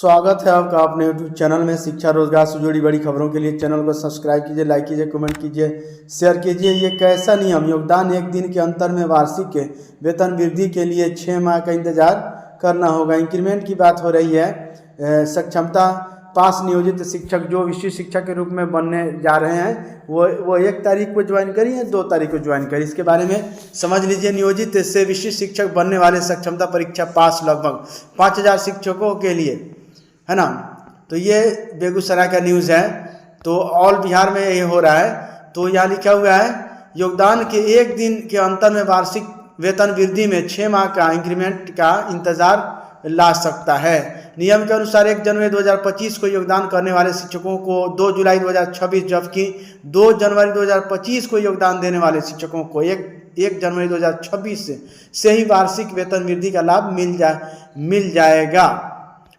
स्वागत है आपका अपने यूट्यूब चैनल में। शिक्षा रोजगार से जुड़ी बड़ी खबरों के लिए चैनल को सब्सक्राइब कीजिए, लाइक कीजिए, कमेंट कीजिए, शेयर कीजिए। ये कैसा नियम? योगदान एक दिन के अंतर में वार्षिक वेतन वृद्धि के लिए 6 माह का इंतजार करना होगा। इंक्रीमेंट की बात हो रही है। सक्षमता पास नियोजित शिक्षक जो विशिष्ट शिक्षक के रूप में बनने जा रहे हैं वो 1 तारीख को ज्वाइन करी है, 2 तारीख को ज्वाइन करी। इसके बारे में समझ लीजिए। नियोजित से विशिष्ट शिक्षक बनने वाले सक्षमता परीक्षा पास लगभग 5000 शिक्षकों के लिए, है ना। तो ये बेगूसराय का न्यूज़ है। तो ऑल बिहार में ये हो रहा है। तो यहाँ लिखा हुआ है योगदान के 1 दिन के अंतर में वार्षिक वेतन वृद्धि में 6 माह का इंक्रीमेंट का इंतजार ला सकता है। नियम के अनुसार 1 जनवरी 2025 को योगदान करने वाले शिक्षकों को 2 जुलाई 2026, जबकि 2 जनवरी 2025 को योगदान देने वाले शिक्षकों को 1 जनवरी 2026 से ही वार्षिक वेतन वृद्धि का लाभ मिल जाएगा।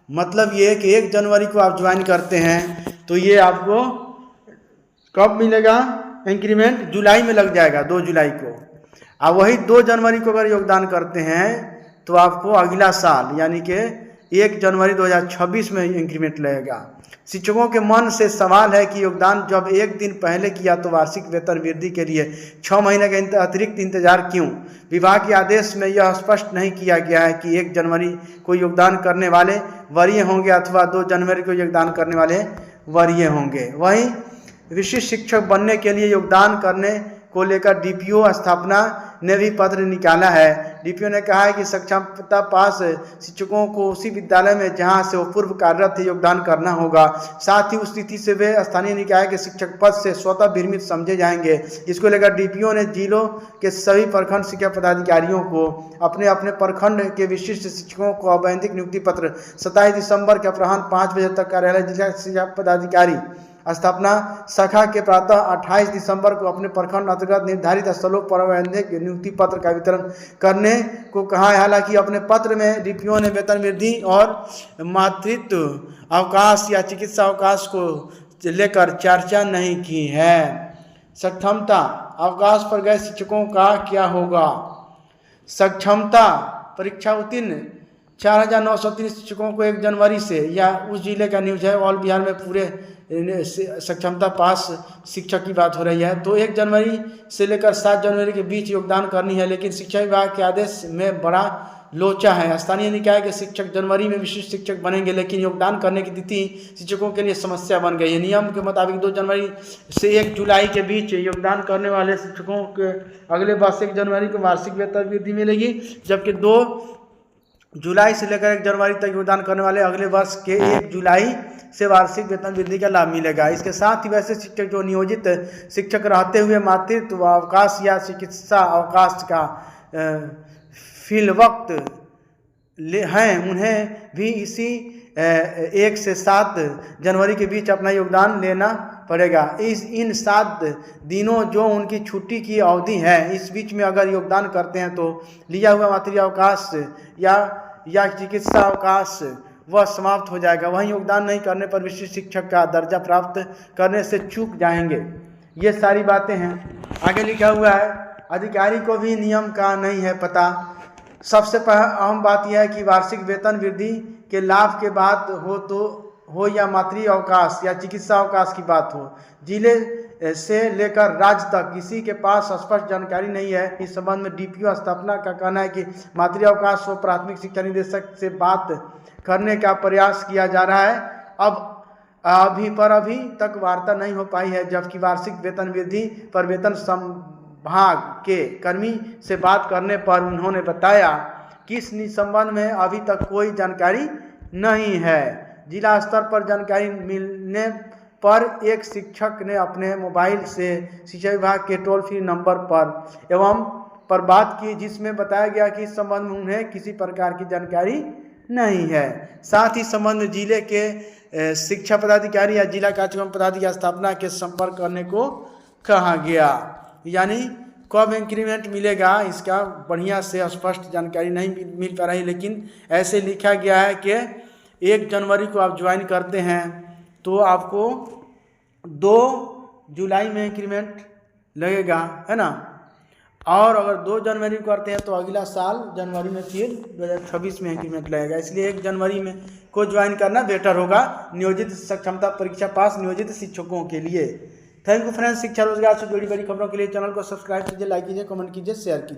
मतलब ये कि 1 जनवरी को आप ज्वाइन करते हैं तो ये आपको कब मिलेगा? इंक्रीमेंट जुलाई में लग जाएगा, 2 जुलाई को। और वही 2 जनवरी को अगर योगदान करते हैं तो आपको अगला साल यानी कि 1 जनवरी 2026 में इंक्रीमेंट लगेगा। शिक्षकों के मन से सवाल है कि योगदान जब 1 दिन पहले किया तो वार्षिक वेतन वृद्धि के लिए 6 महीने का अतिरिक्त इंतजार क्यों? विभाग के आदेश में यह स्पष्ट नहीं किया गया है कि 1 जनवरी को योगदान करने वाले वरीय होंगे अथवा 2 जनवरी को योगदान करने वाले वरीय होंगे। वहीं विशिष्ट शिक्षक बनने के लिए योगदान करने को लेकर डीपीओ स्थापना ने भी पत्र निकाला है। डीपीओ ने कहा है कि सक्षमता पास शिक्षकों को उसी विद्यालय में जहां से वो पूर्व कार्यरत थे योगदान करना होगा। साथ ही उस स्थिति से वे स्थानीय निकाय के शिक्षक पद से स्वतः विरमित समझे जाएंगे। इसको लेकर डीपीओ ने जिलों के सभी प्रखंड शिक्षा पदाधिकारियों को अपने अपने प्रखंड के विशिष्ट शिक्षकों को औपबंधिक नियुक्ति पत्र 27 दिसंबर के अपराह्न 5 बजे तक कार्यालय जिला शिक्षा पदाधिकारी स्थापना शाखा के प्रातः 28 दिसंबर को अपने प्रखंड अंतर्गत निर्धारित स्थलों पर औपबंधिक नियुक्ति पत्र का वितरण करने को कहा है। हालांकि अपने पत्र में डीपीओ ने वेतन वृद्धि और मातृत्व अवकाश या चिकित्सा अवकाश को लेकर चर्चा नहीं की है। सक्षमता अवकाश पर गए शिक्षकों का क्या होगा? सक्षमता परीक्षा उत्तीर्ण 4930 शिक्षकों को 1 जनवरी से, या उस जिले का न्यूज़ है, ऑल बिहार में पूरे सक्षमता पास शिक्षक की बात हो रही है। तो 1 जनवरी से लेकर 7 जनवरी के बीच योगदान करनी है, लेकिन शिक्षा विभाग के आदेश में बड़ा लोचा है। स्थानीय निकाय के शिक्षक जनवरी में विशिष्ट शिक्षक बनेंगे, लेकिन योगदान करने की तिथि शिक्षकों के लिए समस्या बन गई है। नियम के मुताबिक 2 जनवरी से 1 जुलाई के बीच योगदान करने वाले शिक्षकों के अगले वर्ष 1 जनवरी को वार्षिक वेतन वृद्धि मिलेगी, जबकि 2 जुलाई से लेकर 1 जनवरी तक योगदान करने वाले अगले वर्ष के 1 जुलाई से वार्षिक वेतन वृद्धि का लाभ मिलेगा। इसके साथ ही वैसे शिक्षक जो नियोजित शिक्षक रहते हुए मातृत्व अवकाश या चिकित्सा अवकाश का फिल वक्त हैं, उन्हें भी इसी 1 से 7 जनवरी के बीच अपना योगदान लेना पड़ेगा। इन 7 दिनों जो उनकी छुट्टी की अवधि है, इस बीच में अगर योगदान करते हैं तो लिया हुआ मातृत्व अवकाश या चिकित्सा अवकाश वह समाप्त हो जाएगा। वहीं योगदान नहीं करने पर विशिष्ट शिक्षक का दर्जा प्राप्त करने से चूक जाएंगे। ये सारी बातें हैं। आगे लिखा हुआ है अधिकारी को भी नियम का नहीं है पता। सबसे अहम बात यह है कि वार्षिक वेतन वृद्धि के लाभ के बात हो या मातृत्व अवकाश या चिकित्सा अवकाश की बात हो, जिले से लेकर राज्य तक किसी के पास स्पष्ट जानकारी नहीं है। इस संबंध में डीपीओ स्थापना का कहना है कि मातृत्व अवकाश को प्राथमिक शिक्षा निदेशक से बात करने का प्रयास किया जा रहा है। अभी तक वार्ता नहीं हो पाई है, जबकि वार्षिक वेतन वृद्धि पर वेतन संभाग के कर्मी से बात करने पर उन्होंने बताया कि इस संबंध में अभी तक कोई जानकारी नहीं है। जिला स्तर पर जानकारी मिलने पर एक शिक्षक ने अपने मोबाइल से शिक्षा विभाग के टोल फ्री नंबर पर बात की, जिसमें बताया गया कि इस संबंध में उन्हें किसी प्रकार की जानकारी नहीं है। साथ ही संबंध में जिले के शिक्षा पदाधिकारी या जिला कार्यक्रम पदाधिकारी स्थापना के संपर्क करने को कहा गया। यानी कब इंक्रीमेंट मिलेगा इसका बढ़िया से स्पष्ट जानकारी नहीं मिल पा रही, लेकिन ऐसे लिखा गया है कि 1 जनवरी को आप ज्वाइन करते हैं तो आपको 2 जुलाई में इंक्रीमेंट लगेगा, है ना। और अगर 2 जनवरी को करते हैं तो अगला साल जनवरी में फिर 2026 में इंक्रीमेंट लगेगा। इसलिए 1 जनवरी में को ज्वाइन करना बेटर होगा नियोजित सक्षमता परीक्षा पास नियोजित शिक्षकों के लिए। Thank you friends. शिक्षा रोजगार से जुड़ी बड़ी खबरों के लिए चैनल को सब्सक्राइब कीजिए, लाइक कीजिए, कमेंट कीजिए, शेयर कीजिए।